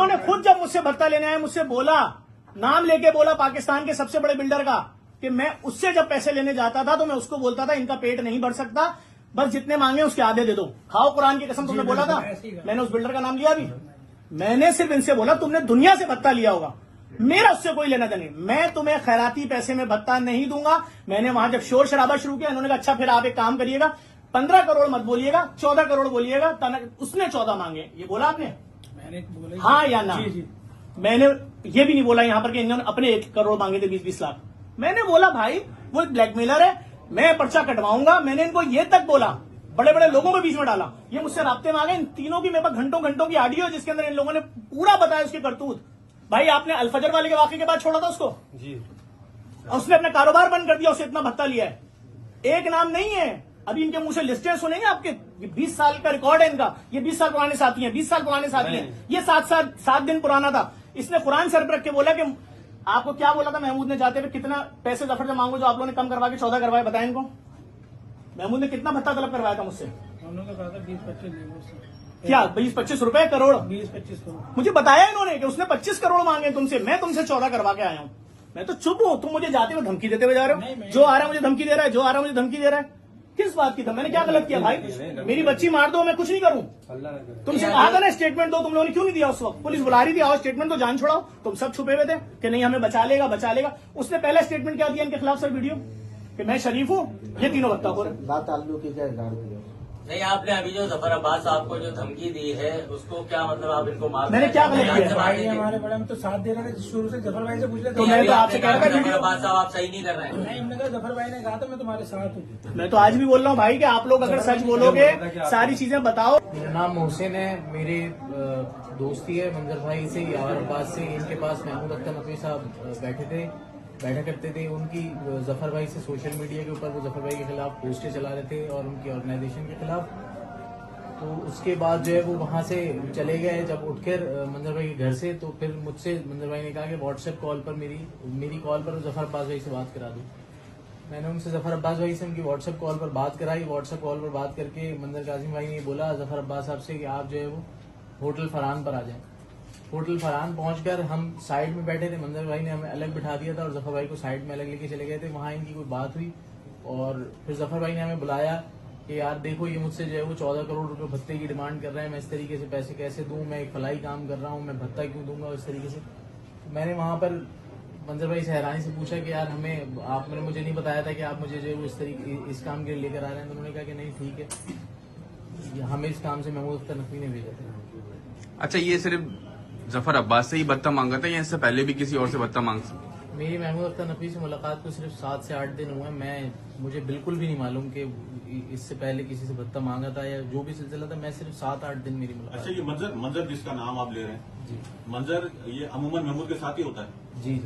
इन्होंने खुद जब मुझसे भत्ता लेने आए मुझसे बोला, नाम लेके बोला पाकिस्तान के सबसे बड़े बिल्डर का, कि मैं उससे जब पैसे लेने जाता था तो मैं उसको बोलता था इनका पेट नहीं भर सकता, बस जितने मांगे उसके आधे दे दो। खाओ कुरान की कसम, तुमने बोला था। मैंने उस बिल्डर का नाम लिया अभी। मैंने सिर्फ इनसे बोला तुमने दुनिया से भत्ता लिया होगा, मेरा उससे कोई लेना देना नहीं, मैं तुम्हें खैराती पैसे में भत्ता नहीं दूंगा। मैंने वहां जब शोर शराबा शुरू किया, इन्होंने कहा अच्छा फिर आप एक काम करिएगा, 15 करोड़ मत बोलिएगा, 14 करोड़ बोलिएगा। उसने 14 मांगे, ये बोला आपने? मैंने बोला हाँ या ना? जी। मैंने ये भी नहीं बोला यहाँ पर कि इन्होंने अपने 1 करोड़ मांगे थे, 20-20 लाख। मैंने बोला भाई वो एक ब्लैकमेलर है, मैं पर्चा कटवाऊंगा। मैंने इनको ये तक बोला, बड़े बड़े लोगों के बीच में डाला। ये मुझसे राब्ते में आ गए, इन तीनों की मेरे पास घंटों घंटों की ऑडियो है जिसके अंदर इन लोगों ने पूरा बताया उसकी करतूत। भाई आपने अलफजर वाले के वाकये के बाद छोड़ा था उसको जी, और उसने अपना कारोबार बंद कर दिया, उसे इतना भत्ता लिया है। एक नाम नहीं है, अभी इनके मुंह से लिस्टें सुनेंगे आपके। 20 साल का रिकॉर्ड है इनका, ये 20 साल पुराने साथी हैं, 20 साल पुराने साथी हैं। ये 7 दिन पुराना था। इसने कुरान सर पर रख के बोला कि आपको क्या बोला था महमूद ने जाते हुए, कितना पैसे जफर से मांगो जो आप लोगों ने कम करवा के 14 करवाए, बताएं इनको। महमूद ने कितना भत्ता तलब करवाया था मुझसे? उन्होंने कहा था 20-25 क्या 20-25 रुपए करोड़? 20-25 करोड़। मुझे बताया इन्होंने कि उसने 25 करोड़ मांगे तुमसे, मैं तुमसे 14 करवा के आया हूं। मैं तो चुप हूं, तुम मुझे जाते हुए धमकी देते हुए जा रहे हो। जो आ रहा है मुझे धमकी दे रहा है, जो आ रहा है मुझे धमकी दे रहा है। किस बात की? मैंने क्या गलत किया भाई? मेरी बच्ची मार दो, मैं कुछ नहीं करूं। तुमसे कहा था ना स्टेटमेंट दो, तुम लोगों ने क्यों नहीं दिया उस वक्त? पुलिस बुला रही थी, आओ स्टेटमेंट तो जान छोड़ाओ। तुम सब छुपे हुए थे कि नहीं हमें बचा लेगा बचा लेगा। उसने पहला स्टेटमेंट क्या दिया इनके खिलाफ सर? वीडियो कि मैं शरीफ हूं, ये तीनों भत्ता खोर। नहीं, आपने अभी जो जफर अब्बास साहब को जो धमकी दी है उसको क्या मतलब आप इनको मार? मैंने क्या गलत किया? भाई हमारे बड़े हम तो साथ दे रहे थे शुरू से, जफर भाई से पूछ रहे तो थे। मैं तो आपसे कह रहा था जफर अब्बास साहब आप सही नहीं कर रहे हैं। नहीं, हमने कहा जफर भाई ने कहा था मैं तुम्हारे साथ हूँ। मैं तो आज भी बोल रहा हूँ भाई कि आप लोग अगर सच बोलोगे, सारी चीजें बताओ। मेरा नाम मोहसिन है, मेरे दोस्ती है मंजर भाई से, यार अब्बास से। इनके पास महमूद अख्तर नकवी साहब बैठा करते थे। उनकी जफर भाई से सोशल मीडिया के ऊपर वो जफर भाई के खिलाफ पोस्टें चला रहे थे और उनकी ऑर्गेनाइजेशन के खिलाफ। तो उसके बाद जो है वो वहां से चले गए जब उठकर मंजर भाई के घर से। तो फिर मुझसे मंजर भाई ने कहा कि व्हाट्सएप कॉल पर मेरी कॉल पर जफर अब्बास भाई से बात करा दूं। मैंने उनसे जफर अब्बास भाई से उनकी व्हाट्सएप कॉल पर बात कराई। व्हाट्सएप कॉल पर बात करके मंजर कासिम भाई ने बोला जफर अब्बास साहब से कि आप जो है वो होटल फरहान पर आ जाएं। होटल फरहान पहुंचकर हम साइड में बैठे थे, मंजर भाई ने हमें अलग बिठा दिया था और जफर भाई को साइड में अलग लेके चले गए थे। वहां इनकी कोई बात हुई और फिर जफर भाई ने हमें बुलाया कि यार देखो ये मुझसे जो है वो 14 करोड़ रुपए भत्ते की डिमांड कर रहे हैं, मैं इस तरीके से पैसे कैसे दूं, मैं एक फलाई काम कर रहा हूं, मैं भत्ता क्यों दूंगा इस तरीके से। मैंने वहां पर मंजर भाई से हैरानी से पूछा कि यार आपने मुझे नहीं बताया था कि आप मुझे जो इस तरीके इस काम के लिए लेकर आ रहे हैं। तो उन्होंने कहा कि नहीं ठीक है, हमें इस काम से महमूद अख्तर नकवी ने भेजा था। अच्छा, ये सिर्फ जफर अब्बास से ही भत्ता मांगा था या इससे पहले भी किसी और से भत्ता मांग सकता? मेरी महमूद अख्तर नकवी से मुलाकात को सिर्फ 7 से 8 दिन हुए। मुझे बिल्कुल भी नहीं मालूम कि इससे पहले किसी से भत्ता मांगा था या जो भी सिलसिला था। मैं सिर्फ 7-8 दिन मेरी मुलाकात। अच्छा, ये मंजर जिसका नाम आप ले रहे हैं जी मंजर, ये अमूमन महमूद के साथ ही होता है? जी।